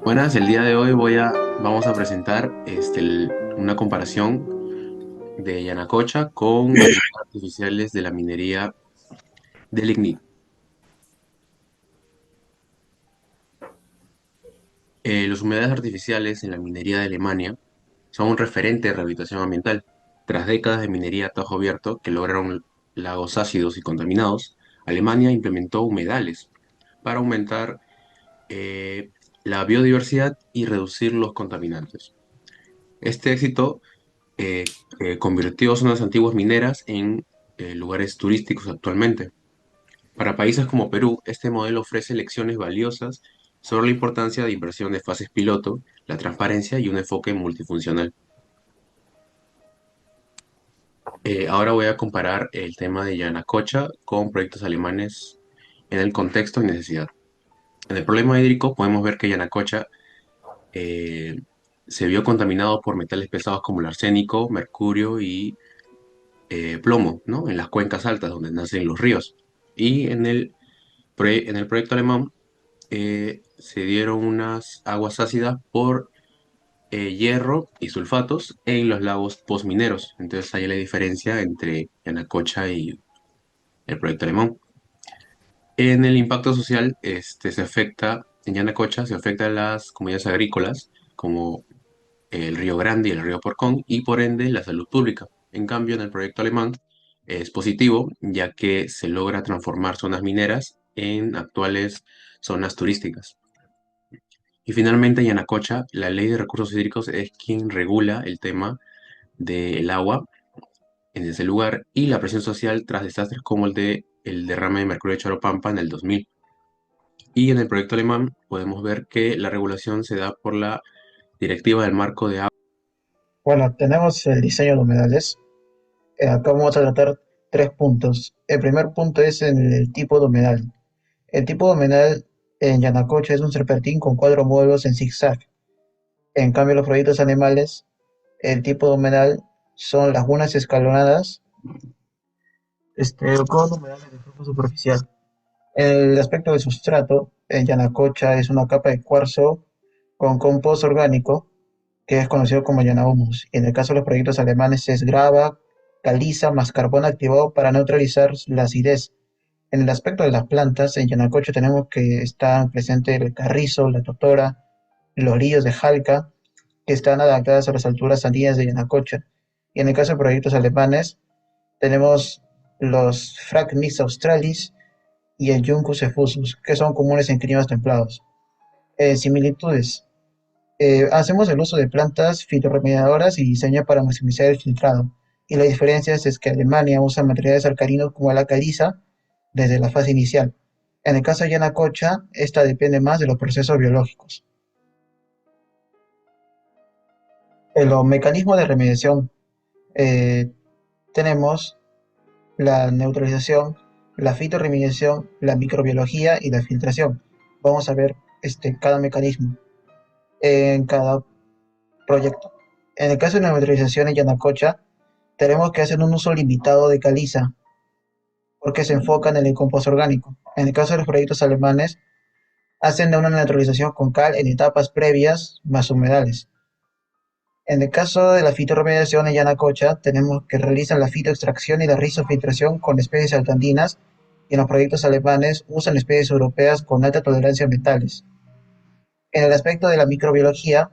Buenas, el día de hoy vamos a presentar una comparación de Yanacocha con los humedales artificiales de la minería de lignito. Los humedales artificiales en la minería de Alemania son un referente de rehabilitación ambiental. Tras décadas de minería a tajo abierto que lograron lagos ácidos y contaminados, Alemania implementó humedales para aumentar eh, la biodiversidad y reducir los contaminantes. Este éxito convirtió zonas antiguas mineras en lugares turísticos actualmente. Para países como Perú, este modelo ofrece lecciones valiosas sobre la importancia de inversión de fases piloto, la transparencia y un enfoque multifuncional. Ahora voy a comparar el tema de Yanacocha con proyectos alemanes en el contexto y necesidad. En el problema hídrico podemos ver que Yanacocha eh, se vio contaminado por metales pesados como el arsénico, mercurio y plomo, ¿no? En las cuencas altas donde nacen los ríos. Y en el proyecto alemán se dieron unas aguas ácidas por hierro y sulfatos en los lagos postmineros. Entonces ahí la diferencia entre Yanacocha y el proyecto alemán. En el impacto social, en Yanacocha se afecta a las comunidades agrícolas, como el Río Grande y el Río Porcón, y por ende la salud pública. En cambio, en el proyecto alemán es positivo, ya que se logra transformar zonas mineras en actuales zonas turísticas. Y finalmente, en Yanacocha, la ley de recursos hídricos es quien regula el tema del agua en ese lugar y la presión social tras desastres como el derrame de mercurio de Choropampa en el 2000. Y en el proyecto alemán podemos ver que la regulación se da por la Directiva del Marco de Agua. Bueno, tenemos el diseño de humedales. Acá vamos a tratar tres puntos. El primer punto es en el tipo de humedal. El tipo de humedal en Yanacocha es un serpentín con cuatro módulos en zigzag. En cambio, los proyectos animales, el tipo de humedal son lagunas escalonadas, con humedales de flujo superficial. El aspecto del sustrato en Yanacocha es una capa de cuarzo con compost orgánico que es conocido como Yanahumus, y en el caso de los proyectos alemanes es grava, caliza más carbón activado para neutralizar la acidez. En el aspecto de las plantas, en Yanacocha tenemos que están presentes el carrizo, la totora, los lirios de Jalca, que están adaptadas a las alturas andinas de Yanacocha. Y en el caso de proyectos alemanes, tenemos los Phragmis australis y el Juncus effusus, que son comunes en climas templados. Similitudes. Hacemos el uso de plantas fitorremediadoras y diseño para maximizar el filtrado. Y la diferencia es que Alemania usa materiales alcalinos como la caliza desde la fase inicial. En el caso de Yanacocha, esta depende más de los procesos biológicos. En los mecanismos de remediación eh, tenemos la neutralización, la fitorremediación, la microbiología y la filtración. Vamos a ver cada mecanismo en cada proyecto. En el caso de la neutralización en Yanacocha, tenemos que hacer un uso limitado de caliza, porque se enfocan en el compost orgánico. En el caso de los proyectos alemanes, hacen de una neutralización con cal en etapas previas más humedales. En el caso de la fitorremediación en Yanacocha, tenemos que realizar la fitoextracción y la rizofiltración con especies altoandinas, y en los proyectos alemanes usan especies europeas con alta tolerancia a metales. En el aspecto de la microbiología,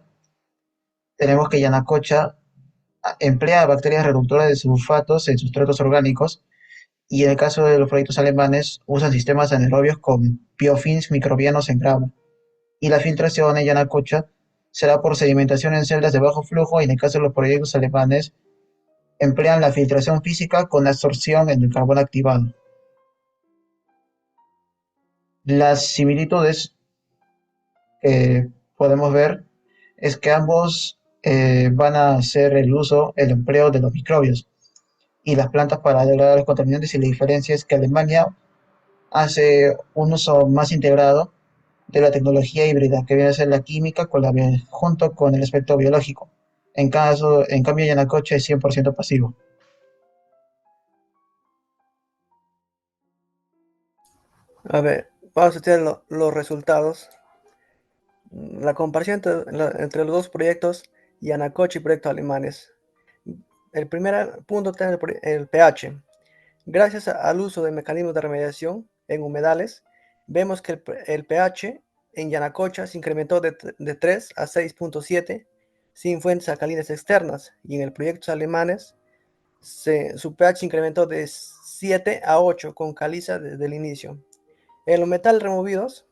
tenemos que Yanacocha emplea bacterias reductoras de sulfatos en sustratos orgánicos, y en el caso de los proyectos alemanes usan sistemas anaerobios con biofilms microbianos en grava. Y la filtración en Yanacocha será por sedimentación en celdas de bajo flujo, y en el caso de los proyectos alemanes emplean la filtración física con absorción en el carbón activado. Las similitudes que podemos ver es que ambos van a hacer el empleo de los microbios y las plantas para degradar los contaminantes, y la diferencia es que Alemania hace un uso más integrado, de la tecnología híbrida, que viene a ser la química con junto con el aspecto biológico. En cambio, Yanacocha es 100% pasivo. A ver, vamos a tener los resultados. La comparación entre los dos proyectos Yanacocha y proyectos alemanes. El primer punto está en el pH. Gracias al uso de mecanismos de remediación en humedales, vemos que el pH en Yanacocha se incrementó de 3 a 6.7 sin fuentes alcalinas externas, y en el proyecto alemanes su pH incrementó de 7 a 8 con caliza desde el inicio. En los metales removidos,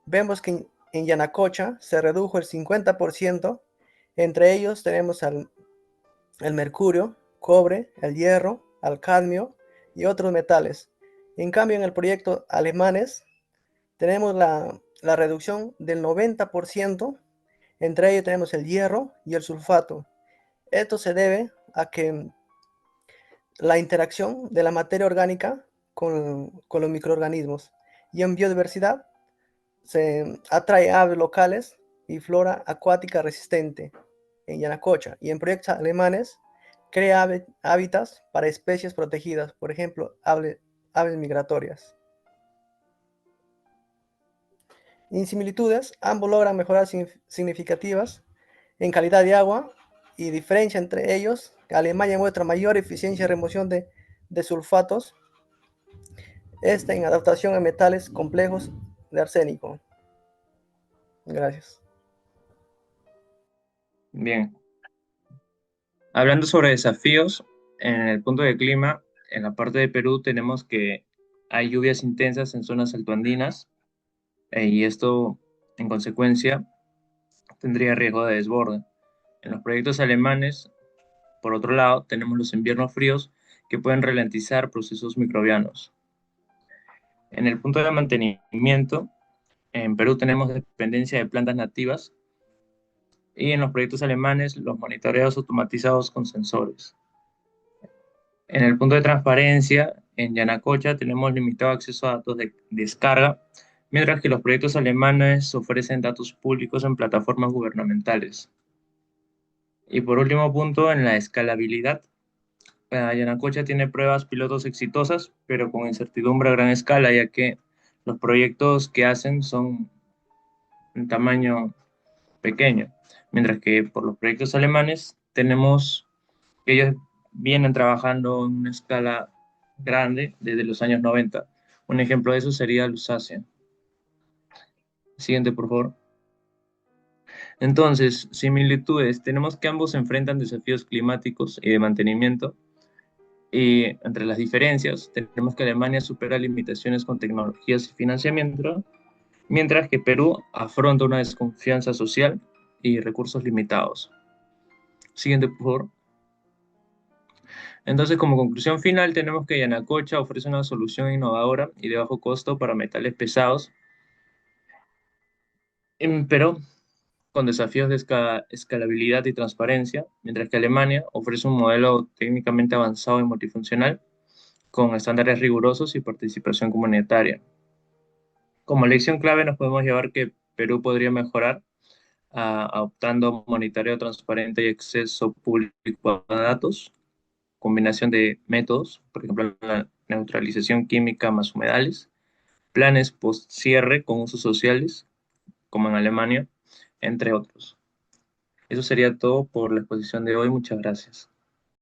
vemos que en Yanacocha se redujo el 50%, entre ellos tenemos el mercurio, cobre, el hierro, al cadmio y otros metales. En cambio, en el proyecto alemanes tenemos la reducción del 90%, entre ellos tenemos el hierro y el sulfato. Esto se debe a que la interacción de la materia orgánica con los microorganismos, y en biodiversidad se atrae aves locales y flora acuática resistente en Yanacocha, y en proyectos alemanes crea hábitats para especies protegidas, por ejemplo, aves migratorias. En similitudes, ambos logran mejoras significativas en calidad de agua, y diferencia entre ellos, Alemania muestra mayor eficiencia de remoción de sulfatos, en adaptación a metales complejos de arsénico. Gracias. Bien, hablando sobre desafíos, en el punto de clima, en la parte de Perú tenemos que hay lluvias intensas en zonas altoandinas, y esto, en consecuencia, tendría riesgo de desborde. En los proyectos alemanes, por otro lado, tenemos los inviernos fríos que pueden ralentizar procesos microbianos. En el punto de mantenimiento, en Perú tenemos dependencia de plantas nativas, y en los proyectos alemanes los monitoreos automatizados con sensores. En el punto de transparencia, en Yanacocha tenemos limitado acceso a datos de descarga, mientras que los proyectos alemanes ofrecen datos públicos en plataformas gubernamentales. Y por último punto, en la escalabilidad, Yanacocha tiene pruebas pilotos exitosas, pero con incertidumbre a gran escala, ya que los proyectos que hacen son en tamaño pequeño, mientras que por los proyectos alemanes tenemos que ellos vienen trabajando en una escala grande desde los años 90. Un ejemplo de eso sería Lusacia. Siguiente, por favor. Entonces, similitudes. Tenemos que ambos enfrentan desafíos climáticos y de mantenimiento. Y entre las diferencias, tenemos que Alemania supera limitaciones con tecnologías y financiamiento, mientras que Perú afronta una desconfianza social y recursos limitados. Siguiente, por favor. Entonces, como conclusión final, tenemos que Yanacocha ofrece una solución innovadora y de bajo costo para metales pesados, pero con desafíos de escalabilidad y transparencia, mientras que Alemania ofrece un modelo técnicamente avanzado y multifuncional, con estándares rigurosos y participación comunitaria. Como lección clave nos podemos llevar que Perú podría mejorar adoptando monitoreo transparente y acceso público a datos, combinación de métodos, por ejemplo, la neutralización química más humedales, planes post-cierre con usos sociales, como en Alemania, entre otros. Eso sería todo por la exposición de hoy. Muchas gracias.